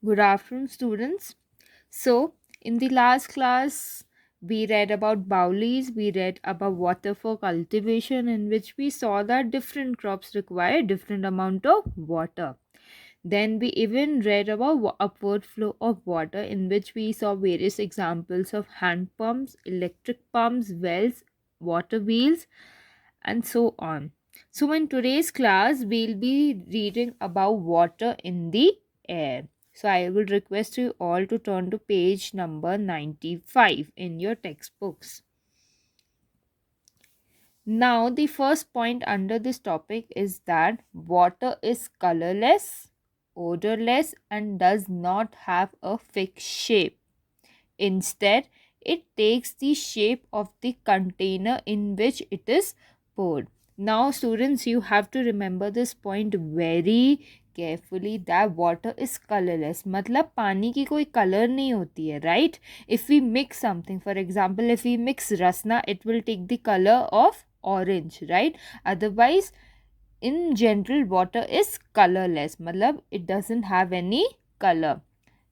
Good afternoon, students. So, in the last class, we read about boulies, we read about water for cultivation, in which we saw that different crops require different amount of water. Then we even read about upward flow of water, in which we saw various examples of hand pumps, electric pumps, wells, water wheels, and so on. So, in today's class, we'll be reading about water in the air. So, I will request you all to turn to page number 95 in your textbooks. Now, the first point under this topic is that water is colorless, odorless, and does not have a fixed shape. Instead, it takes the shape of the container in which it is poured. Now, students, you have to remember this point very carefully that water is colorless. मतलब पानी की कोई color नहीं होती है, right? If we mix something, for example, if we mix rasna, it will take the color of orange, right? Otherwise, in general, water is colorless. मतलब it doesn't have any color.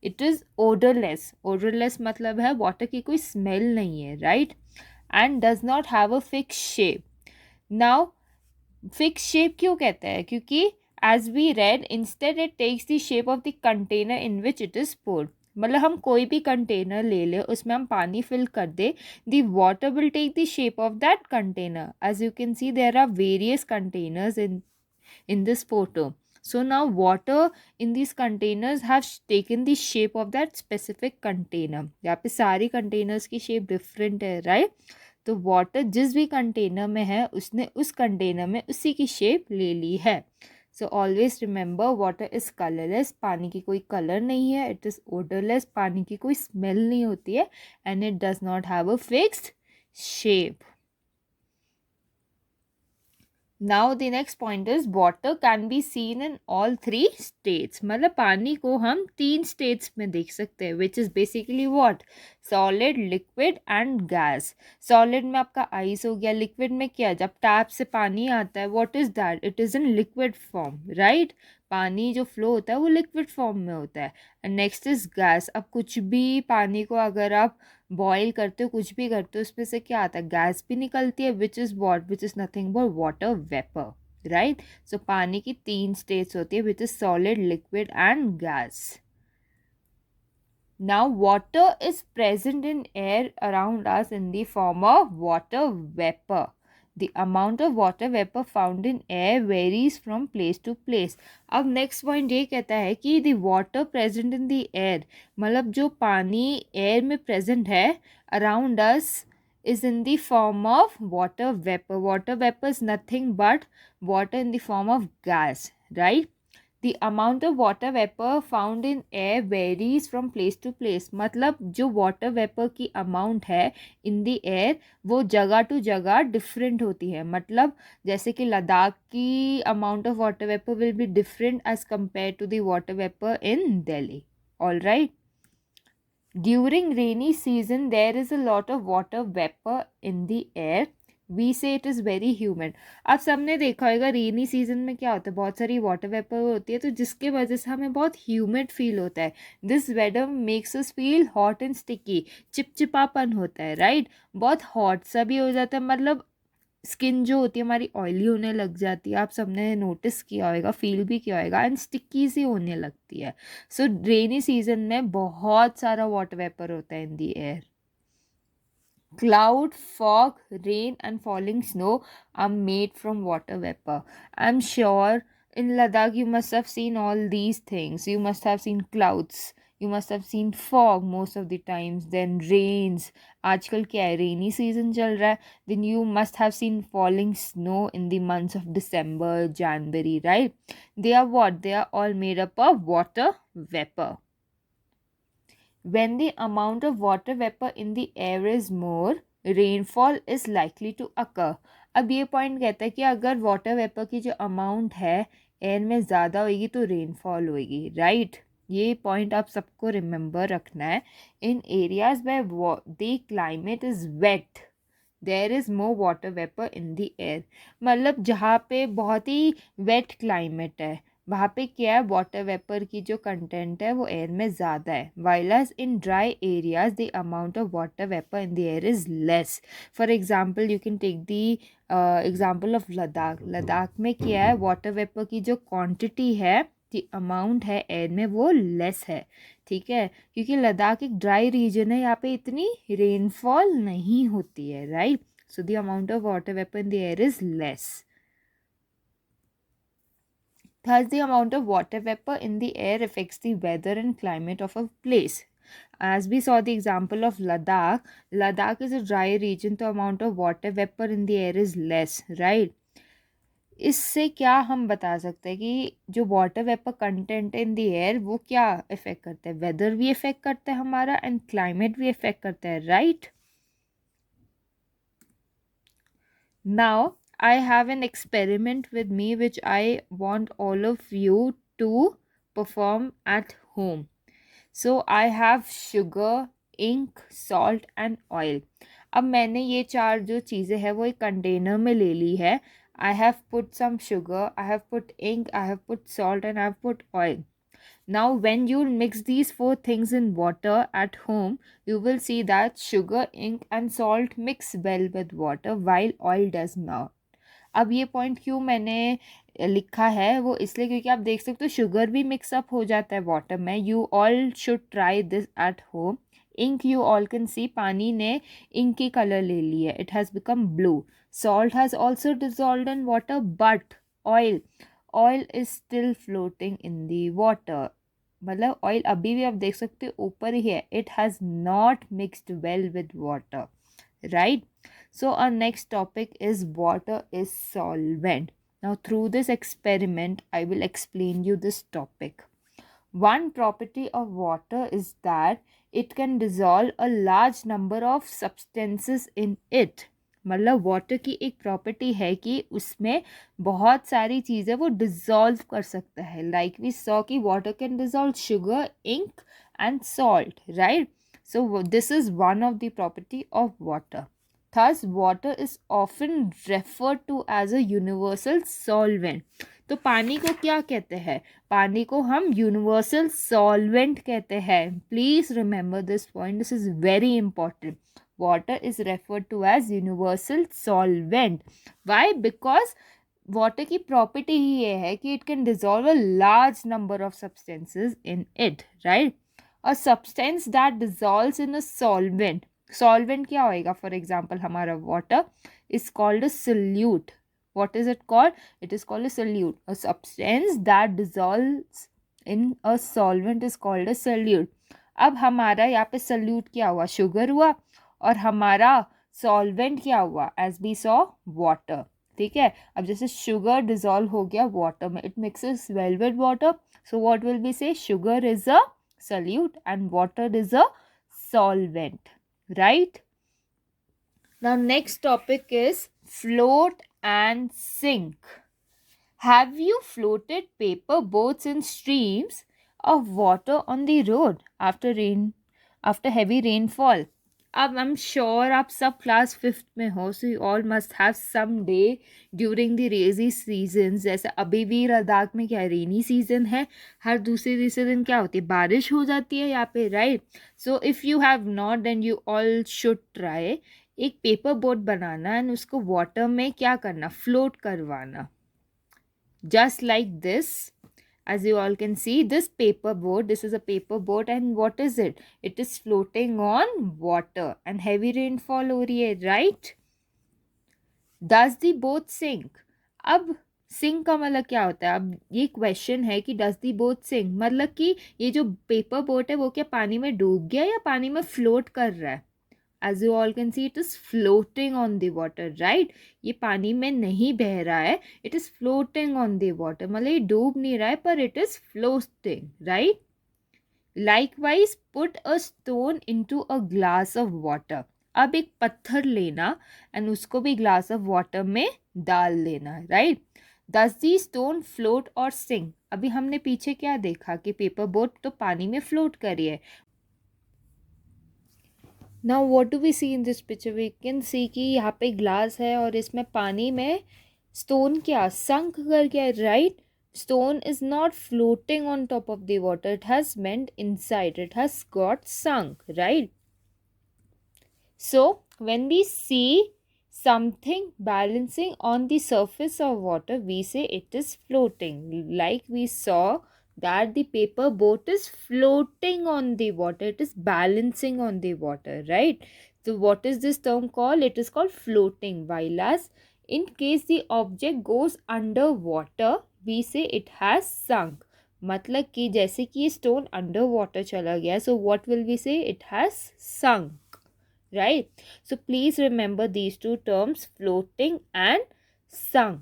It is odourless. Odourless मतलब है water की कोई smell नहीं है, right? And does not have a fix shape. Now fix shape क्यों कहते हैं? क्योंकि as we read instead it takes the shape of the container in which it is poured. मतलब हम कोई भी कंटेनर ले लें, उसमें हम पानी फिल कर दे, the water will take the shape of that container. As you can see there are various containers in this photo. So now water in these containers have taken the shape of that specific container. यहाँ पे सारी containers की shape different है, right? तो water जिस भी container में है उसने उस container में उसी की shape ले ली है. So always remember water is colorless. पानी की कोई color नहीं है. It is odorless. पानी की कोई smell नहीं होती है. And it does not have a fixed shape. Now the next point is water can be seen in all three states. मतलब पानी को हम तीन स्टेट्स में देख सकते हैं, which is basically what? Solid, liquid and gas. Solid में आपका आइस हो गया. लिक्विड में क्या? जब टैप से पानी आता है, what is that? It is in liquid form, right? पानी जो फ्लो होता है वो लिक्विड फॉर्म में होता है. And next is gas. अब कुछ भी पानी को अगर आप बॉईल करते हो, कुछ भी करते हो, उसमें से क्या आता है? गैस भी निकलती है, which is what? Which is nothing but water vapour, right? So पानी की तीन स्टेट्स होती है, which is solid, liquid and gas. Now, water is present in air around us in the form of water vapor. The amount of water vapor found in air varies from place to place. अब next point ये कहता है कि the water present in the air, मतलब जो पानी air में present है around us is in the form of water vapor. Water vapor is nothing but water in the form of gas, right? The amount of water vapor found in air varies from place to place. मतलब जो water vapor की amount है in the air वो जगह to जगह different होती है. मतलब जैसे कि लद्दाख की amount of water vapor will be different as compared to the water vapor in Delhi. All right. During rainy season there is a lot of water vapor in the air. We say it is very humid. आप सबने देखा होगा rainy season में क्या होता है, बहुत सारी वाटर वेपर होती है, तो जिसके वजह से हमें बहुत ह्यूमिड फील होता है. This weather makes us feel hot and sticky. चिपचिपापन होता है, राइट? बहुत हॉट सा भी हो जाता है. मतलब स्किन जो होती है हमारी ऑयली होने लग जाती है. आप सबने नोटिस किया होगा, फील भी किया होगा. एंड स्टिकी सी होने लगती है. सो रेनी सीजन में बहुत सारा वाटर वेपर होता है in the air. Cloud, fog, rain, and falling snow are made from water vapor. I'm sure in Ladakh you must have seen all these things. You must have seen clouds. You must have seen fog most of the times. Then rains. आजकल क्या है? Rainy season चल रहा है. Then you must have seen falling snow in the months of December, January, right? They are what? They are all made up of water vapor. When the amount of water vapor in the air is more, rainfall is likely to occur. अब ये point कहता है कि अगर water vapour की जो amount है air में ज़्यादा होगी तो रेनफॉल होगी, राइट? ये पॉइंट आप सबको रिमेंबर रखना है. In areas where the climate is wet there is more water vapour in the air. मतलब जहाँ पे बहुत ही वेट क्लाइमेट है, वहाँ पे क्या है, वाटर वेपर की जो कंटेंट है वो एयर में ज़्यादा है, whilst in dry areas the amount of water vapour in the air is less. For example you can take the example of Ladakh. Ladakh में क्या है, वाटर वेपर की जो क्वांटिटी है, द अमाउंट है एयर में, वो लेस है. ठीक है, क्योंकि लद्दाख एक ड्राई रीजन है, यहाँ पे इतनी रेनफॉल नहीं होती है, right. So the amount of water vapour in the air is less. Thus, the amount of water vapor in the air affects the weather and climate of a place. As we saw the example of Ladakh, Ladakh is a dry region, the amount of water vapor in the air is less, right? इससे क्या हम बता सकते हैं कि जो water vapour content in the air वो क्या इफेक्ट करता है, वेदर भी इफेक्ट करता है हमारा एंड क्लाइमेट भी इफेक्ट करता है, right. Now, I have an experiment with me which I want all of you to perform at home. So, I have sugar, ink, salt and oil. अब मैंने ये चार जो चीज़ें हैं वो एक कंटेनर में ले ली है. I have put some sugar, I have put ink, I have put salt and I have put oil. Now, when you mix these four things in water at home, you will see that sugar, ink and salt mix well with water while oil does not. अब ये point क्यों मैंने लिखा है वो इसलिए क्योंकि आप देख सकते हो शुगर भी मिक्सअप हो जाता है वाटर में. You all should try this at home. Ink, you all can see, पानी ने इंक की कलर ले ली है, it has become blue. Salt has also dissolved in water, but oil is still floating in the water. मतलब oil अभी भी आप देख सकते हो ऊपर ही है, it has not mixed well with water, right? So our next topic is water is solvent. Now through this experiment I will explain you this topic. One property of water is that it can dissolve a large number of substances in it. मतलब water की एक property है कि उसमें बहुत सारी चीज़ें वो डिज़ोल्व कर सकता है. लाइक वी सॉ कि water can dissolve sugar, ink and salt, right. So this is one of the property of water. Thus, water is often referred to as a universal solvent. तो पानी को क्या कहते हैं, पानी को हम यूनिवर्सल सॉल्वेंट कहते हैं. Please remember this point, this is very important. Water is referred to as universal solvent. Why? Because water की प्रॉपर्टी ही ये है कि it can dissolve a large number of substances in it, right. A substance that dissolves in a solvent. Solvent क्या होएगा, for example हमारा water is called a solute. what is it called? It is called a solute. A substance that dissolves in a solvent is called a solute. अब हमारा यहाँ पे solute क्या हुआ, sugar हुआ, और हमारा सॉल्वेंट क्या हुआ, एज बी सॉ वाटर. ठीक है, अब जैसे शुगर डिजॉल्व हो गया वाटर में, it mixes well with water, so what will be say, sugar is a solute and water is a solvent, right? Now next topic is float and sink. Have you floated paper boats in streams of water on the road after heavy rainfall? अब I am sure आप सब class 5th में हो, so you all must have some day during the rainy season. जैसे अभी भी लद्दाख में क्या रेनी सीजन है, हर दूसरे तीसरे दिन क्या होती है, बारिश हो जाती है यहाँ पे, right. So if you have not then you all should try एक पेपर बोट बनाना एंड उसको वाटर में क्या करना, फ्लोट करवाना. Just like this, as you all can see, this paper boat, this is a paper boat, and what is it, it is floating on water and heavy rainfall हो रही है, right? Does the boat sink? अब sink का मतलब क्या होता है, अब ये क्वेश्चन है कि डज दी बोट सिंक, मतलब कि ये जो पेपर बोट है वो क्या पानी में डूब गया या पानी में फ्लोट कर रहा है. as you all can see it is floating on the water, right? ये पानी में नहीं बह रहा है, it is floating on the water, मतलब ये डूब नहीं रहा है पर it is floating, right? Likewise, put a stone into a glass of water. अब एक पत्थर लेना एंड उसको भी ग्लास ऑफ वाटर में डाल लेना, right. Does the stone float or sink? अभी हमने पीछे क्या देखा कि पेपर बोट तो पानी में फ्लोट करी है. Now what do we see in this picture? We can see कि यहाँ पे ग्लास है और इसमें पानी में स्टोन क्या संक कर गया, right. Stone is not floating on top of the water, it has went inside, it has got sunk, right? So, when we see something balancing on the surface of water, we say it is floating. Like we saw that the paper boat is floating on the water, it is balancing on the water, right? So, what is this term called? It is called floating. While as in case the object goes underwater, we say it has sunk. मतलब कि जैसे कि ये stone under water चला गया, सो what will we say? It has sunk, right? So please remember these two terms, floating and sunk.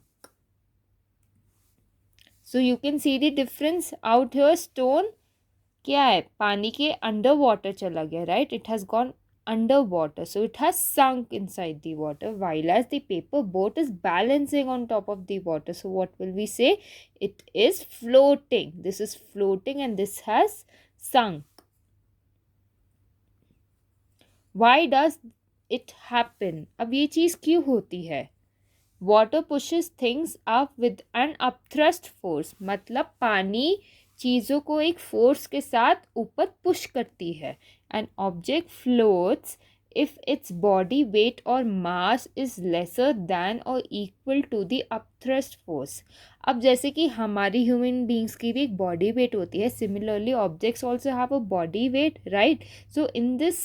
So you can see the difference out here. Stone क्या है? पानी के अंडर वाटर चला गया, right? It has gone underwater, so it has sunk inside the water, while as the paper boat is balancing on top of the water. So what will we say? It is floating. This is floating and this has sunk. Why does it happen? अब ये चीज़ क्यों होती है? Water pushes things up with an upthrust force, मतलब पानी चीज़ों को एक फोर्स के साथ ऊपर पुश करती है. An object floats if its body weight or mass is lesser than or equal to the upthrust force. अब जैसे कि हमारी ह्यूमन बींग्स की भी एक बॉडी वेट होती है, similarly objects also have a body weight, right? So in this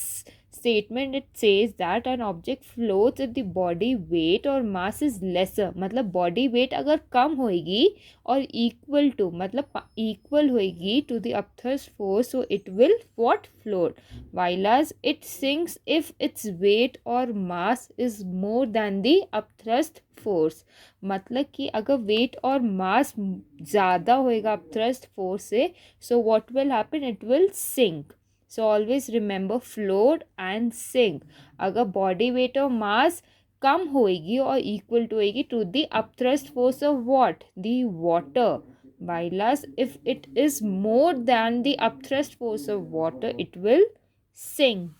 statement it says that an object floats if the body weight or mass is lesser, मतलब body weight अगर कम होएगी और equal to मतलब equal होएगी to the upthrust force, so it will what? Float. While as it sinks if its weight or mass is more than the upthrust force, मतलब कि अगर weight और mass ज़्यादा होएगा upthrust force से, so what will happen? It will sink. So always remember float and sink. अगर body weight और mass कम होएगी और equal to होएगी to the upthrust force of what? The water. While as if it is more than the upthrust force of water, it will sink.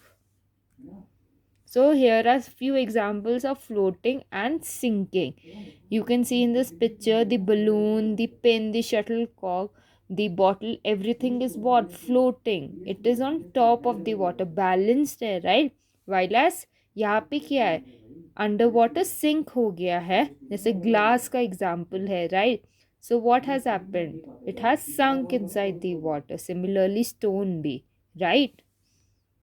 So here are few examples of floating and sinking. You can see in this picture the balloon, the pin, the shuttlecock, the bottle, everything is what? Floating. It is on top of the water, balanced है, right? While as यहाँ पे क्या है? Under water sink हो गया है, जैसे glass का एग्जाम्पल है, right? So what has happened? It has sunk inside the water. Similarly stone भी, right?